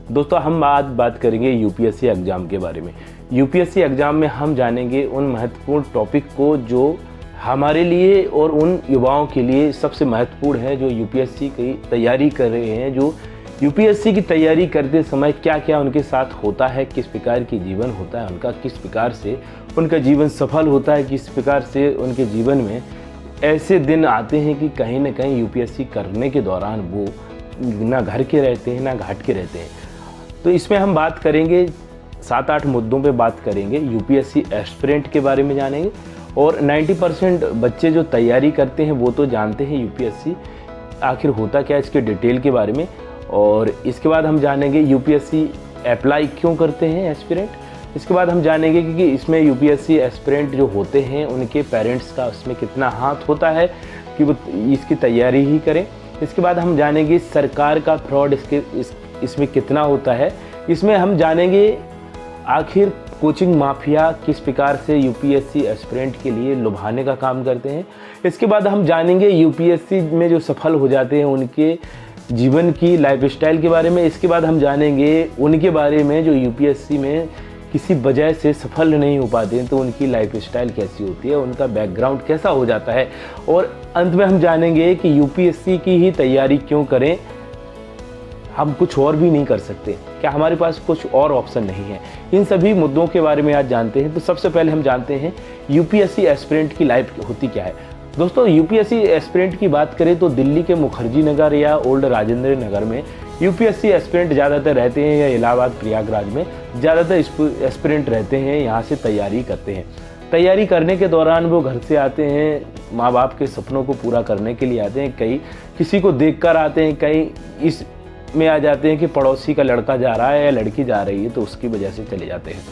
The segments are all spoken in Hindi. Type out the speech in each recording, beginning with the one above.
दोस्तों हम आज बात करेंगे यूपीएससी एग्ज़ाम के बारे में। यूपीएससी एग्ज़ाम में हम जानेंगे उन महत्वपूर्ण टॉपिक को जो हमारे लिए और उन युवाओं के लिए सबसे महत्वपूर्ण है जो यूपीएससी की तैयारी कर रहे हैं, जो यूपीएससी की तैयारी करते समय क्या क्या उनके साथ होता है, किस प्रकार की जीवन होता है उनका, किस प्रकार से उनका जीवन सफल होता है, किस प्रकार से उनके जीवन में ऐसे दिन आते हैं कि कहीं ना कहीं यूपीएससी करने के दौरान वो ना घर के रहते हैं ना घाट के रहते हैं। तो इसमें हम बात करेंगे 7-8 मुद्दों पे बात करेंगे। यूपीएससी एस्पिरेंट के बारे में जानेंगे और 90% बच्चे जो तैयारी करते हैं वो तो जानते हैं यूपीएससी आखिर होता क्या है इसके डिटेल के बारे में। और इसके बाद हम जानेंगे यूपीएससी अप्लाई क्यों करते हैं एस्पिरेंट। इसके बाद हम जानेंगे कि इसमें यूपीएससी एस्पिरेंट जो होते हैं उनके पेरेंट्स का उसमें कितना हाथ होता है कि वो इसकी तैयारी ही करें। इसके बाद हम जानेंगे सरकार का फ्रॉड इसमें कितना होता है। इसमें हम जानेंगे आखिर कोचिंग माफिया किस प्रकार से यूपीएससी एस्पिरेंट के लिए लुभाने का काम करते हैं। इसके बाद हम जानेंगे यूपीएससी में जो सफल हो जाते हैं उनके जीवन की लाइफस्टाइल के बारे में। इसके बाद हम जानेंगे उनके बारे में जो यूपीएससी में किसी वजह से सफल नहीं हो पाते हैं तो उनकी लाइफस्टाइल कैसी होती है, उनका बैकग्राउंड कैसा हो जाता है। और अंत में हम जानेंगे कि यूपीएससी की ही तैयारी क्यों करें, हम कुछ और भी नहीं कर सकते, क्या हमारे पास कुछ और ऑप्शन नहीं है। इन सभी मुद्दों के बारे में आज जानते हैं। तो सबसे पहले हम जानते हैं यूपीएससी एस्पिरेंट की लाइफ होती क्या है। दोस्तों यूपीएससी एस्पिरेंट की बात करें तो दिल्ली के मुखर्जी नगर या ओल्ड राजेंद्र नगर में यूपीएससी एस्पिरेंट ज़्यादातर रहते हैं, या इलाहाबाद प्रयागराज में ज़्यादातर एस्पिरेंट रहते हैं, यहाँ से तैयारी करते हैं। तैयारी करने के दौरान वो घर से आते हैं, माँ बाप के सपनों को पूरा करने के लिए आते हैं, कई किसी को देखकर आते हैं, कई इस में आ जाते हैं कि पड़ोसी का लड़का जा रहा है या लड़की जा रही है तो उसकी वजह से चले जाते हैं।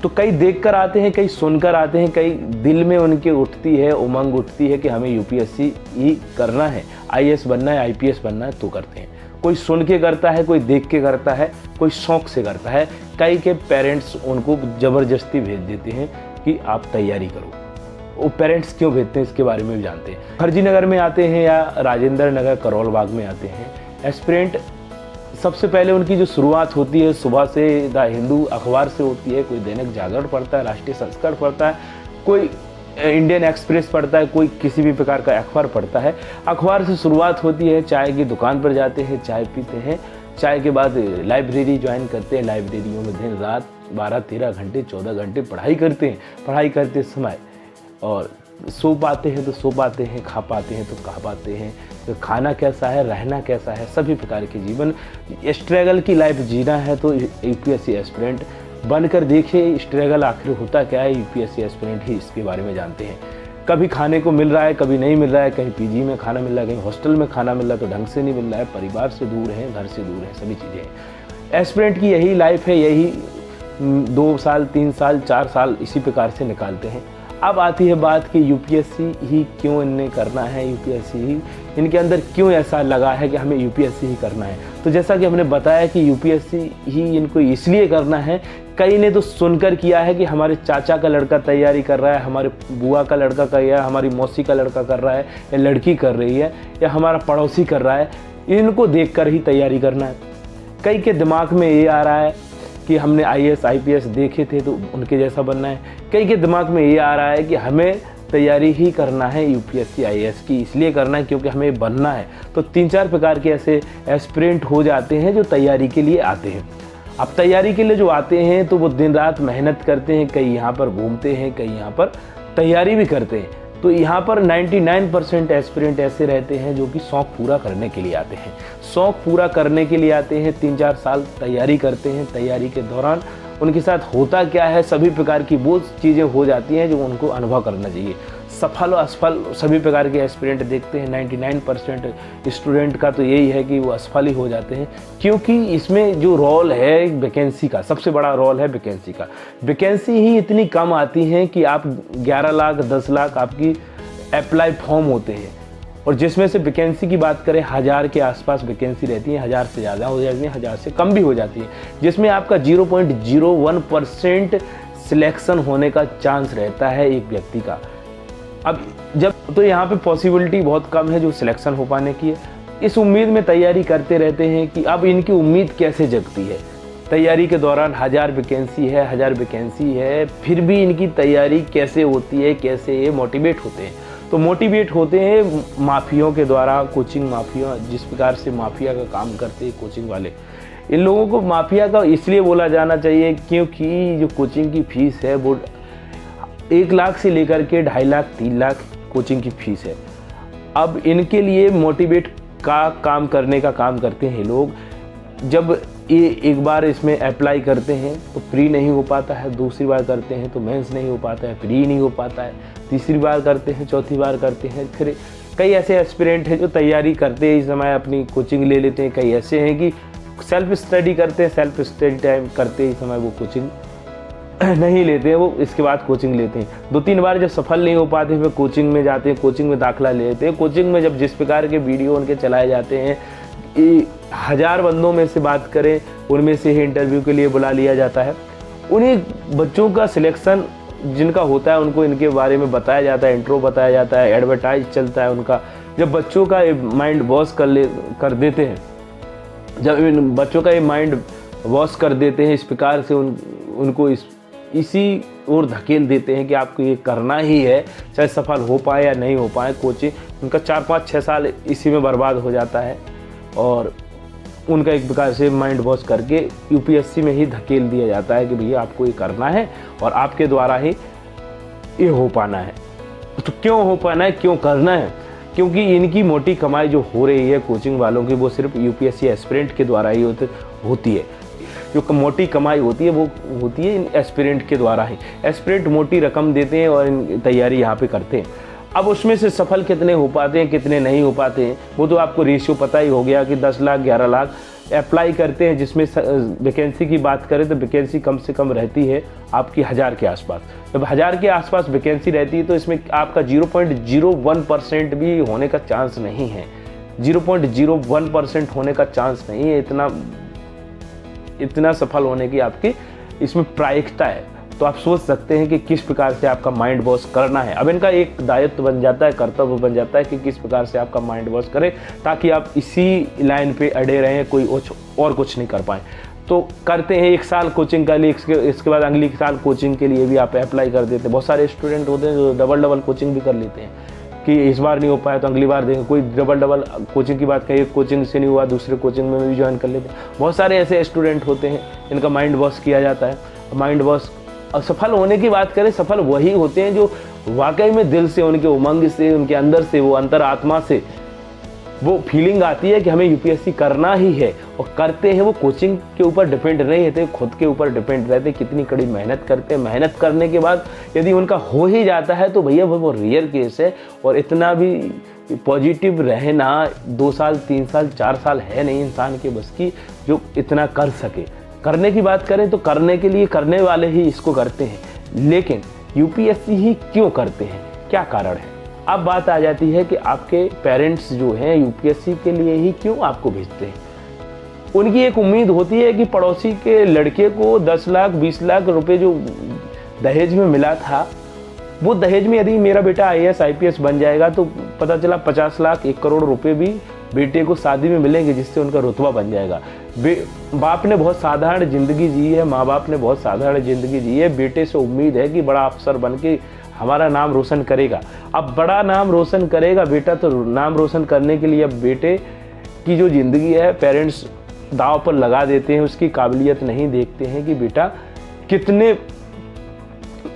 तो कई देखकर आते हैं, कई सुनकर आते हैं, कई दिल में उनके उठती है उमंग उठती है कि हमें यूपीएससी ही करना है, आईएएस बनना है, आईपीएस बनना है तो करते हैं। कोई सुन के करता है, कोई देख के करता है, कोई शौक से करता है। कई के पेरेंट्स उनको ज़बरदस्ती भेज देते हैं कि आप तैयारी करो। वो पेरेंट्स क्यों भेजते हैं इसके बारे में भी जानते हैं। फर्जी नगर में आते हैं या राजेंद्र नगर करोल बाग में आते हैं एस्पिरेंट। सबसे पहले उनकी जो शुरुआत होती है सुबह से द हिंदू अखबार से होती है। कोई दैनिक जागरण पढ़ता है, राष्ट्रीय संस्करण पढ़ता है, कोई इंडियन एक्सप्रेस पढ़ता है, कोई किसी भी प्रकार का अखबार पढ़ता है। अखबार से शुरुआत होती है, चाय की दुकान पर जाते हैं, चाय पीते हैं, चाय के बाद लाइब्रेरी ज्वाइन करते हैं। लाइब्रेरियों में दिन रात 12-13 घंटे 14 घंटे पढ़ाई करते हैं। पढ़ाई करते समय और सो पाते हैं तो सो पाते हैं, खा पाते हैं तो खा पाते हैं। तो खाना कैसा है, रहना कैसा है, सभी प्रकार के जीवन स्ट्रगल की लाइफ जीना है तो यूपीएससी एस्पिरेंट बनकर देखिए स्ट्रगल आखिर होता क्या है। यूपीएससी एस्पिरेंट ही इसके बारे में जानते हैं। कभी खाने को मिल रहा है, कभी नहीं मिल रहा है, कहीं पीजी में खाना मिल रहा है, कहीं हॉस्टल में खाना मिल रहा है तो ढंग से नहीं मिल रहा है, परिवार से दूर है, घर से दूर है, सभी चीज़ें हैं। एस्पिरेंट की यही लाइफ है, यही 2 साल 3 साल 4 साल इसी प्रकार से निकालते हैं। अब आती है बात कि यूपीएससी ही क्यों इन्हें करना है, यूपीएससी ही इनके अंदर क्यों ऐसा लगा है कि हमें यूपीएससी ही करना है। तो जैसा कि हमने बताया कि यूपीएससी ही इनको इसलिए करना है, कई ने तो सुनकर किया है कि हमारे चाचा का लड़का तैयारी कर रहा है, हमारे बुआ का लड़का कर रहा है, हमारी मौसी का लड़का कर रहा है, या लड़की कर रही है, या हमारा पड़ोसी कर रहा है, इनको देखकर ही तैयारी करना है। कई के दिमाग में ये आ रहा है कि हमने आईएएस आईपीएस देखे थे तो उनके जैसा बनना है। कई के दिमाग में ये आ रहा है कि हमें तैयारी ही करना है यूपीएससी आईएएस की, इसलिए करना है क्योंकि हमें बनना है। तो 3-4 प्रकार के ऐसे एस्पिरेंट हो जाते हैं जो तैयारी के लिए आते हैं। अब तैयारी के लिए जो आते हैं तो वो दिन रात मेहनत करते हैं, कई यहाँ पर घूमते हैं, कई यहाँ पर तैयारी भी करते हैं। तो यहाँ पर 99% एस्पिरेंट ऐसे रहते हैं जो कि शौक़ पूरा करने के लिए आते हैं। शौक़ पूरा करने के लिए आते हैं, 3-4 साल तैयारी करते हैं। तैयारी के दौरान उनके साथ होता क्या है, सभी प्रकार की वो चीज़ें हो जाती हैं जो उनको अनुभव करना चाहिए। सफल और असफल सभी प्रकार के एस्पिरेंट देखते हैं। 99% स्टूडेंट का तो यही है कि वो असफल ही हो जाते हैं, क्योंकि इसमें जो रोल है वैकेंसी का, सबसे बड़ा रोल है वैकेंसी का। वैकेंसी ही इतनी कम आती हैं कि आप 11 लाख 10 लाख आपकी अप्लाई फॉर्म होते हैं, और जिसमें से वैकेंसी की बात करें 1000 के आसपास वैकेंसी रहती है, 1000 से ज़्यादा हो जाती है, 1000 से कम भी हो जाती है, जिसमें आपका 0.01% सिलेक्शन होने का चांस रहता है एक व्यक्ति का। अब जब तो यहाँ पे पॉसिबिलिटी बहुत कम है जो सिलेक्शन हो पाने की है। इस उम्मीद में तैयारी करते रहते हैं कि अब इनकी उम्मीद कैसे जगती है। तैयारी के दौरान 1000 वैकेंसी है, फिर भी इनकी तैयारी कैसे होती है, कैसे ये मोटिवेट होते हैं। तो मोटिवेट होते हैं माफियों के द्वारा, कोचिंग माफिया, जिस प्रकार से माफिया का काम करते हैं कोचिंग वाले। इन लोगों को माफिया का इसलिए बोला जाना चाहिए क्योंकि जो कोचिंग की फीस है वो 1 लाख से लेकर के 2.5 लाख 3 लाख कोचिंग की फीस है। अब इनके लिए मोटिवेट का काम करने का काम करते हैं लोग। जब ये एक बार इसमें अप्लाई करते हैं तो प्री नहीं हो पाता है, दूसरी बार करते हैं तो मेंस नहीं हो पाता है, प्री नहीं हो पाता है, तीसरी बार करते हैं, चौथी बार करते हैं। फिर कई ऐसे एस्पिरेंट हैं जो तैयारी करते हैं इस समय अपनी कोचिंग ले लेते हैं। कई ऐसे हैं कि सेल्फ स्टडी करते हैं, सेल्फ स्टडी टाइम करते इस समय वो कोचिंग नहीं लेते हैं, वो इसके बाद कोचिंग लेते हैं। 2-3 बार जब सफल नहीं हो पाते फिर कोचिंग में जाते हैं, कोचिंग में दाखिला लेते हैं। कोचिंग में जब जिस प्रकार के वीडियो उनके चलाए जाते हैं, 1000 बंदों में से बात करें, उनमें से ही इंटरव्यू के लिए बुला लिया जाता है। उन्हीं बच्चों का सिलेक्शन जिनका होता है उनको इनके बारे में बताया जाता है, इंट्रो बताया जाता है, एडवर्टाइज चलता है उनका। जब बच्चों का माइंड वॉश कर देते हैं, जब इन बच्चों का ये माइंड वॉश कर देते हैं, इस प्रकार से उनको इसी ओर धकेल देते हैं कि आपको ये करना ही है, चाहे सफल हो पाए या नहीं हो पाए। कोचिंग उनका 4-5-6 साल इसी में बर्बाद हो जाता है और उनका एक प्रकार से माइंड वॉश करके यूपीएससी में ही धकेल दिया जाता है कि भैया आपको ये करना है और आपके द्वारा ही ये हो पाना है। तो क्यों हो पाना है, क्यों करना है? क्योंकि इनकी मोटी कमाई जो हो रही है कोचिंग वालों की, वो सिर्फ यूपीएससी एस्पिरेंट के द्वारा ही होती है। जो मोटी कमाई होती है वो होती है इन एस्पिरेंट के द्वारा ही। एस्पिरेंट मोटी रकम देते हैं और इन तैयारी यहाँ पे करते हैं। अब उसमें से सफल कितने हो पाते हैं, कितने नहीं हो पाते हैं, वो तो आपको रेशियो पता ही हो गया कि 10 लाख 11 लाख अप्लाई करते हैं। जिसमें वैकेंसी की बात करें तो वैकेंसी कम से कम रहती है आपकी 1000 के आसपास। जब 1000 के आसपास वैकेंसी रहती है तो इसमें आपका 0.01% भी होने का चांस नहीं है। 0.01% होने का चांस नहीं है। इतना सफल होने की आपकी इसमें प्रायिकता है। तो आप सोच सकते हैं कि किस प्रकार से आपका माइंड वॉश करना है। अब इनका एक दायित्व बन जाता है, कर्तव्य बन जाता है कि किस प्रकार से आपका माइंड वॉश करें ताकि आप इसी लाइन पे अड़े रहें, कोई और कुछ नहीं कर पाएँ। तो करते हैं 1 साल कोचिंग का लिए, इसके बाद अगली साल कोचिंग के लिए भी आप अप्लाई कर देते हैं। बहुत सारे स्टूडेंट होते हैं जो डबल कोचिंग भी कर लेते हैं कि इस बार नहीं हो पाया तो अगली बार देंगे। कोई डबल कोचिंग की बात करें, एक कोचिंग से नहीं हुआ दूसरे कोचिंग में भी ज्वाइन कर लेते हैं। बहुत सारे ऐसे स्टूडेंट होते हैं इनका माइंड वॉश किया जाता है। माइंड वॉश और सफल होने की बात करें, सफल वही होते हैं जो वाकई में दिल से, उनके उमंग से, उनके अंदर से, वो अंतरात्मा से वो फीलिंग आती है कि हमें यूपीएससी करना ही है और करते हैं। वो कोचिंग के ऊपर डिपेंड नहीं रहते, खुद के ऊपर डिपेंड रहते, कितनी कड़ी मेहनत करते हैं। मेहनत करने के बाद यदि उनका हो ही जाता है तो भैया वो रियल केस है। और इतना भी पॉजिटिव रहना 2 साल 3 साल 4 साल है नहीं इंसान के बस की जो इतना कर सके। करने की बात करें तो करने के लिए करने वाले ही इसको करते हैं। लेकिन यूपीएससी ही क्यों करते हैं, क्या कारण है? अब बात आ जाती है कि आपके पेरेंट्स जो हैं यूपीएससी के लिए ही क्यों आपको भेजते हैं। उनकी एक उम्मीद होती है कि पड़ोसी के लड़के को 10 लाख 20 लाख रुपए जो दहेज में मिला था, वो दहेज में यदि मेरा बेटा आईएएस आईपीएस बन जाएगा तो पता चला 50 लाख 1 करोड़ रुपए भी बेटे को शादी में मिलेंगे, जिससे उनका रुतबा बन जाएगा। बाप ने बहुत साधारण जिंदगी जी है, माँ बाप ने बहुत साधारण जिंदगी जी है। बेटे से उम्मीद है कि बड़ा अफसर बन के हमारा नाम रोशन करेगा। अब बड़ा नाम रोशन करेगा बेटा, तो नाम रोशन करने के लिए अब बेटे की जो ज़िंदगी है पेरेंट्स दांव पर लगा देते हैं। उसकी काबिलियत नहीं देखते हैं कि बेटा कितने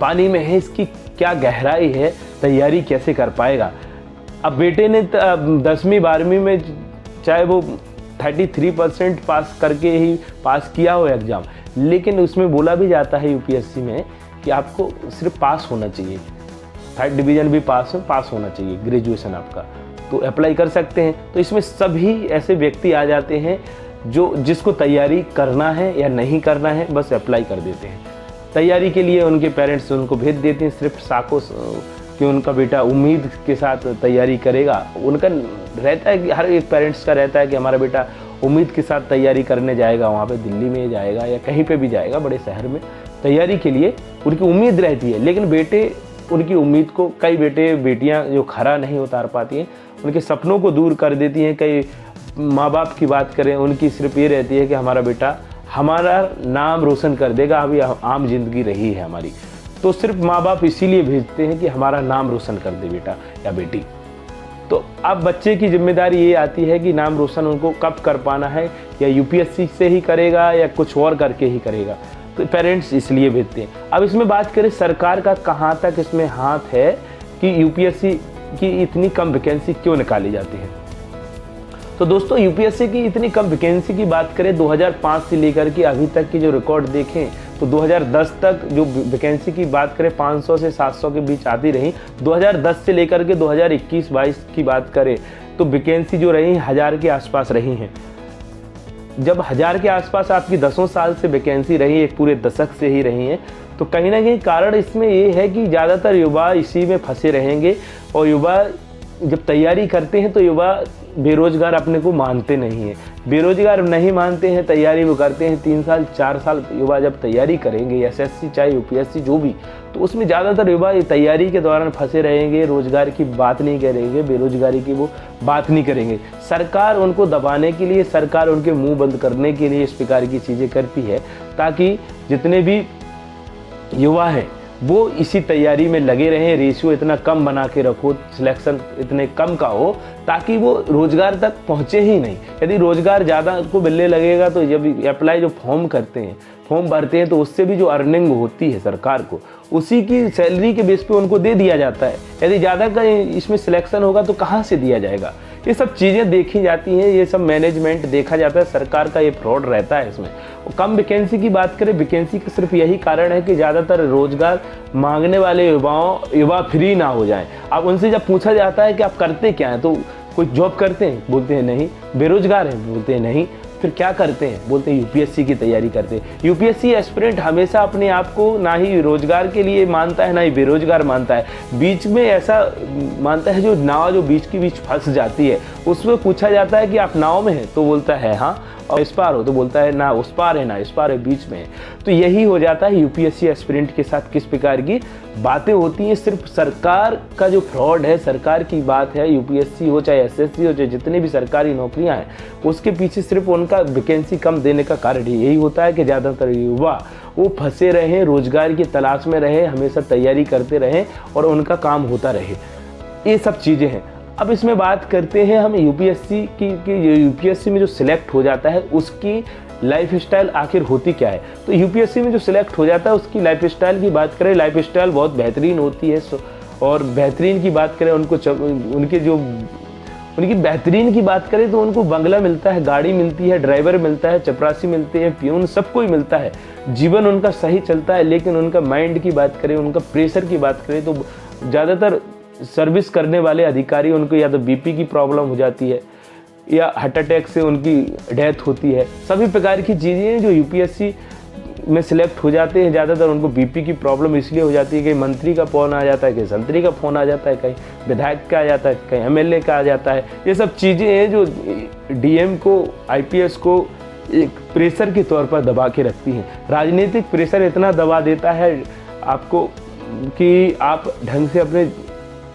पानी में है, इसकी क्या गहराई है, तैयारी कैसे कर पाएगा। अब बेटे ने 10वीं 12वीं में चाहे वो 33% पास करके ही पास किया हो एग्ज़ाम, लेकिन उसमें बोला भी जाता है यूपीएससी में कि आपको सिर्फ पास होना चाहिए, 3rd डिवीज़न भी पास होना चाहिए ग्रेजुएशन आपका, तो अप्लाई कर सकते हैं। तो इसमें सभी ऐसे व्यक्ति आ जाते हैं जो जिसको तैयारी करना है या नहीं करना है, बस अप्लाई कर देते हैं। तैयारी के लिए उनके पेरेंट्स उनको भेज देते हैं सिर्फ साको कि उनका बेटा उम्मीद के साथ तैयारी करेगा। उनका रहता है कि हर एक पेरेंट्स का रहता है कि हमारा बेटा उम्मीद के साथ तैयारी करने जाएगा, वहाँ पे दिल्ली में जाएगा या कहीं पे भी जाएगा, बड़े शहर में तैयारी के लिए उनकी उम्मीद रहती है। लेकिन बेटे उनकी उम्मीद को, कई बेटे बेटियां जो खरा नहीं उतार पाती हैं, उनके सपनों को दूर कर देती हैं। कई माँ बाप की बात करें, उनकी सिर्फ ये रहती है कि हमारा बेटा हमारा नाम रोशन कर देगा, अभी आम जिंदगी रही है हमारी, तो सिर्फ माँ बाप इसीलिए भेजते हैं कि हमारा नाम रोशन कर दे बेटा या बेटी। तो अब बच्चे की जिम्मेदारी ये आती है कि नाम रोशन उनको कब कर पाना है, या यूपीएससी से ही करेगा या कुछ और करके ही करेगा, तो पेरेंट्स इसलिए भेजते हैं। अब इसमें बात करें सरकार का कहाँ तक इसमें हाथ है कि यूपीएससी की इतनी कम वैकेंसी क्यों निकाली जाती है। तो दोस्तों, यूपीएससी की इतनी कम वैकेंसी की बात करें 2005 से लेकर के अभी तक की जो रिकॉर्ड देखें तो 2010 तक जो वैकेंसी की बात करें 500 से 700 के बीच आती रही। 2010 से लेकर के 2021-22 की बात करें तो वैकेंसी जो रही 1000 के आसपास रही हैं। जब 1000 के आसपास आपकी 10 साल से वैकेंसी रही, एक पूरे दशक से ही रही हैं, तो कहीं ना कहीं कारण इसमें ये है कि ज़्यादातर युवा इसी में फंसे रहेंगे, और युवा जब तैयारी करते हैं तो युवा बेरोजगार अपने को मानते नहीं हैं। बेरोजगार नहीं मानते हैं, तैयारी वो करते हैं 3 साल 4 साल युवा जब तैयारी करेंगे, एसएससी चाहे यूपीएससी जो भी, तो उसमें ज़्यादातर युवा तैयारी के दौरान फंसे रहेंगे, रोजगार की बात नहीं करेंगे, बेरोजगारी की वो बात नहीं करेंगे। सरकार उनको दबाने के लिए, सरकार उनके मुंह बंद करने के लिए इस प्रकार की चीज़ें करती है, ताकि जितने भी युवा हैं वो इसी तैयारी में लगे रहें। रेशियो इतना कम बना के रखो, सिलेक्शन इतने कम का हो ताकि वो रोजगार तक पहुँचे ही नहीं। यदि रोजगार ज़्यादा को मिलने लगेगा तो जब अप्लाई जो फॉर्म करते हैं, फॉर्म भरते हैं, तो उससे भी जो अर्निंग होती है सरकार को, उसी की सैलरी के बेस पे उनको दे दिया जाता है। यदि ज़्यादा का इसमें सिलेक्शन होगा तो कहाँ से दिया जाएगा। ये सब चीज़ें देखी जाती हैं, ये सब मैनेजमेंट देखा जाता है, सरकार का ये फ्रॉड रहता है इसमें। कम वैकेंसी की बात करें, वैकेंसी का सिर्फ यही कारण है कि ज़्यादातर रोजगार मांगने वाले युवा फ्री ना हो जाएं। अब उनसे जब पूछा जाता है कि आप करते क्या हैं, तो कोई जॉब करते हैं, बोलते हैं नहीं। बेरोजगार हैं, बोलते हैं नहीं। फिर क्या करते हैं, बोलते हैं यूपीएससी की तैयारी करते हैं। यूपीएससी एस्पिरेंट हमेशा अपने आप को ना ही रोजगार के लिए मानता है, ना ही बेरोजगार मानता है। बीच में ऐसा मानता है, जो नाव जो बीच के बीच फंस जाती है, उसमें पूछा जाता है कि आप नाव में हैं, तो बोलता है हाँ, और इस पार हो तो बोलता है ना उस पार है, ना इस पार है, बीच में है। तो यही हो जाता है यूपीएससी एस्पिरेंट के साथ, किस प्रकार की बातें होती हैं। सिर्फ सरकार का जो फ्रॉड है, सरकार की बात है, यूपीएससी हो चाहे एसएससी हो, चाहे जितनी भी सरकारी नौकरियां हैं, उसके पीछे सिर्फ उनका वैकेंसी कम देने का कारण यही होता है कि ज़्यादातर युवा वो फंसे रहें, रोजगार की तलाश में रहें, हमेशा तैयारी करते रहें और उनका काम होता रहे। ये सब चीज़ें हैं। अब इसमें बात करते हैं हम यूपीएससी की यूपीएससी में जो सिलेक्ट हो जाता है उसकी लाइफ स्टाइल आखिर होती क्या है। तो यूपीएससी में जो सिलेक्ट हो जाता है उसकी लाइफ स्टाइल की बात करें, लाइफ स्टाइल बहुत बेहतरीन होती है। और बेहतरीन की बात करें, उनकी बेहतरीन की बात करें तो उनको बंगला मिलता है, गाड़ी मिलती है, ड्राइवर मिलता है, चपरासी मिलते हैं, प्यून, सब कोई मिलता है। जीवन उनका सही चलता है। लेकिन उनका माइंड की बात करें, उनका प्रेशर की बात करें, तो ज़्यादातर सर्विस करने वाले अधिकारी, उनको या तो बीपी की प्रॉब्लम हो जाती है या हार्ट अटैक से उनकी डेथ होती है। सभी प्रकार की चीज़ें जो यूपीएससी में सिलेक्ट हो जाते हैं, ज़्यादातर उनको बीपी की प्रॉब्लम इसलिए हो जाती है कि मंत्री का फ़ोन आ जाता है, कहीं संतरी का फ़ोन आ जाता है, कहीं विधायक का आ जाता है, कहीं एमएलए का आ जाता है। ये सब चीज़ें हैं जो डीएम को, आईपीएस को एक प्रेशर के तौर पर दबा के रखती हैं। राजनीतिक प्रेशर इतना दबा देता है आपको कि आप ढंग से अपने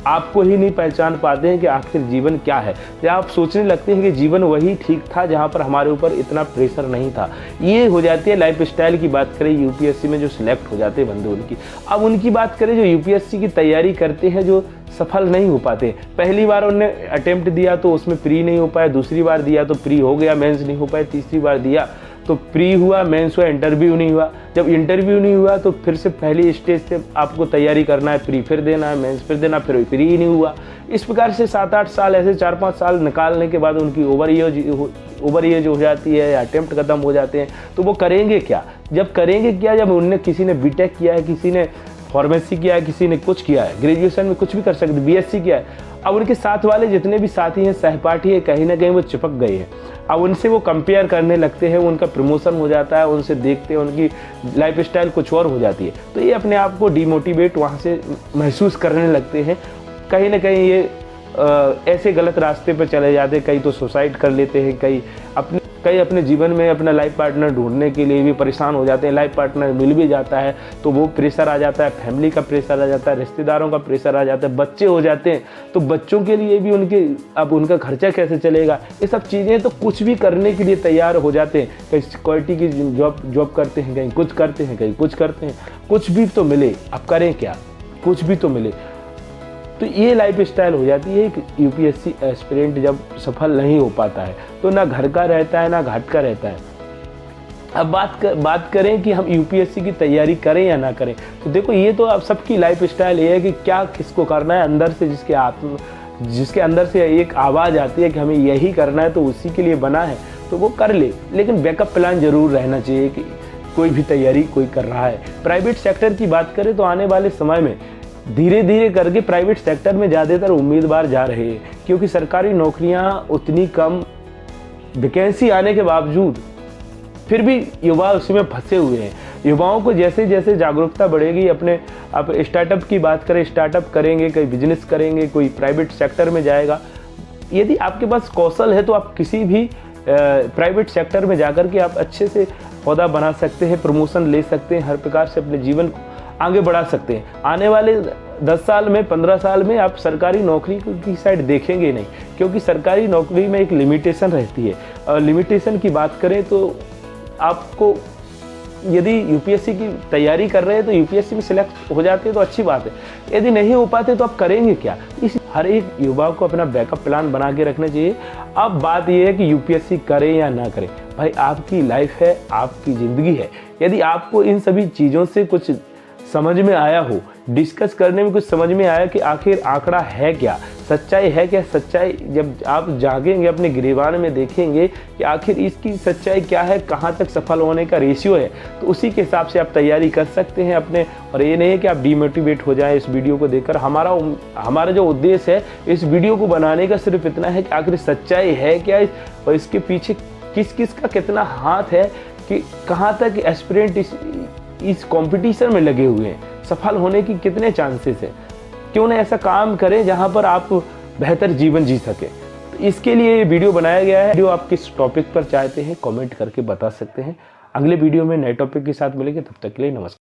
आपको ही नहीं पहचान पाते हैं कि आखिर जीवन क्या है, या आप सोचने लगते हैं कि जीवन वही ठीक था जहां पर हमारे ऊपर इतना प्रेशर नहीं था। ये हो जाती है लाइफ स्टाइल की बात करें यूपीएससी में जो सिलेक्ट हो जाते हैं बंदे उनकी। अब उनकी बात करें जो यूपीएससी की तैयारी करते हैं, जो सफल नहीं हो पाते। पहली बार उन्होंने अटेम्प्ट दिया तो उसमें प्री नहीं हो पाया, दूसरी बार दिया तो प्री हो गया, मेंस नहीं हो पाया, तीसरी बार दिया तो प्री हुआ, मेंस हुआ, इंटरव्यू नहीं हुआ। जब इंटरव्यू नहीं हुआ तो फिर से पहली स्टेज से आपको तैयारी करना है, प्री फिर देना है, मेंस फिर देना, फिर प्री ही नहीं हुआ। इस प्रकार से 7-8 साल, ऐसे 4-5 साल निकालने के बाद उनकी ओवर एज हो जाती है या अटेम्प्ट खत्म हो जाते हैं। तो वो करेंगे क्या? जब करेंगे क्या, जब उनने किसी ने बीटेक किया है, किसी ने फार्मेसी किया है, किसी ने कुछ किया है, ग्रेजुएशन में कुछ भी कर सकते, बीएससी किया है। अब उनके साथ वाले जितने भी साथी हैं, सहपाठी हैं, कहीं ना कहीं वो चिपक गए हैं। अब उनसे वो कंपेयर करने लगते हैं, उनका प्रमोशन हो जाता है, उनसे देखते हैं उनकी लाइफ स्टाइल कुछ और हो जाती है। तो ये अपने आप को डिमोटिवेट वहाँ से महसूस करने लगते हैं। कहीं ना कहीं ये ऐसे गलत रास्ते पर चले जाते हैं। कई तो सुसाइड कर लेते हैं, कई अपने कई अपने जीवन में अपना लाइफ पार्टनर ढूंढने के लिए भी परेशान हो जाते हैं। लाइफ पार्टनर मिल भी जाता है तो वो प्रेशर आ जाता है, फैमिली का प्रेशर आ जाता है, रिश्तेदारों का प्रेशर आ जाता है, बच्चे हो जाते हैं तो बच्चों के लिए भी अब उनका खर्चा कैसे चलेगा, ये सब चीज़ें तो कुछ भी करने के लिए तैयार हो जाते हैं। कहीं सिक्योरिटी की जॉब करते हैं, कहीं कुछ करते हैं, कहीं कुछ करते हैं, कुछ भी तो मिले, अब करें क्या, कुछ भी तो मिले। तो ये लाइफ स्टाइल हो जाती है। एक यूपीएससी एस्पिरेंट जब सफल नहीं हो पाता है तो ना घर का रहता है ना घाट का रहता है। अब बात करें कि हम यूपीएससी की तैयारी करें या ना करें, तो देखो ये तो अब सबकी लाइफ स्टाइल ये है कि क्या किसको करना है। अंदर से जिसके अंदर से एक आवाज़ आती है कि हमें यही करना है तो उसी के लिए बना है तो वो कर ले, लेकिन बैकअप प्लान जरूर रहना चाहिए कि कोई भी तैयारी कोई कर रहा है। प्राइवेट सेक्टर की बात करें तो आने वाले समय में धीरे धीरे करके प्राइवेट सेक्टर में ज़्यादातर उम्मीदवार जा रहे हैं, क्योंकि सरकारी नौकरियां उतनी कम, वैकेंसी आने के बावजूद फिर भी युवा उसमें फंसे हुए हैं। युवाओं को जैसे जैसे जागरूकता बढ़ेगी, आप स्टार्टअप की बात करें, स्टार्टअप करेंगे, कोई बिजनेस करेंगे, कोई प्राइवेट सेक्टर में जाएगा। यदि आपके पास कौशल है तो आप किसी भी प्राइवेट सेक्टर में जाकर के आप अच्छे से पौधा बना सकते हैं, प्रमोशन ले सकते हैं, हर प्रकार से अपने जीवन को आगे बढ़ा सकते हैं। आने वाले 10 साल में, 15 साल में आप सरकारी नौकरी की साइड देखेंगे नहीं, क्योंकि सरकारी नौकरी में एक लिमिटेशन रहती है। और लिमिटेशन की बात करें तो आपको यदि यूपीएससी की तैयारी कर रहे हैं तो यूपीएससी में सिलेक्ट हो जाते हैं तो अच्छी बात है, यदि नहीं हो पाते तो आप करेंगे क्या। इस हर एक युवा को अपना बैकअप प्लान बना के रखना चाहिए। अब बात यह है कि यूपीएससी करें या ना करें, भाई आपकी लाइफ है, आपकी ज़िंदगी है। यदि आपको इन सभी चीज़ों से कुछ समझ में आया हो, डिस्कस करने में कुछ समझ में आया कि आखिर आंकड़ा है क्या, सच्चाई है क्या, सच्चाई जब आप जागेंगे अपने गिरेबान में देखेंगे कि आखिर इसकी सच्चाई क्या है, कहाँ तक सफल होने का रेशियो है, तो उसी के हिसाब से आप तैयारी कर सकते हैं अपने। और ये नहीं है कि आप डीमोटिवेट हो जाएं इस वीडियो को देखकर। हमारा जो उद्देश्य है इस वीडियो को बनाने का सिर्फ इतना है कि आखिर सच्चाई है क्या और इसके पीछे किस किस का कितना हाथ है, कि कहाँ तक एस्पिरेंट इस कंपटीशन में लगे हुए हैं, सफल होने की कितने चांसेस हैं। क्यों ना ऐसा काम करें जहां पर आप बेहतर जीवन जी सके। तो इसके लिए ये वीडियो बनाया गया है। वीडियो आप किस टॉपिक पर चाहते हैं कमेंट करके बता सकते हैं। अगले वीडियो में नए टॉपिक के साथ मिलेंगे, तब तक के लिए नमस्कार।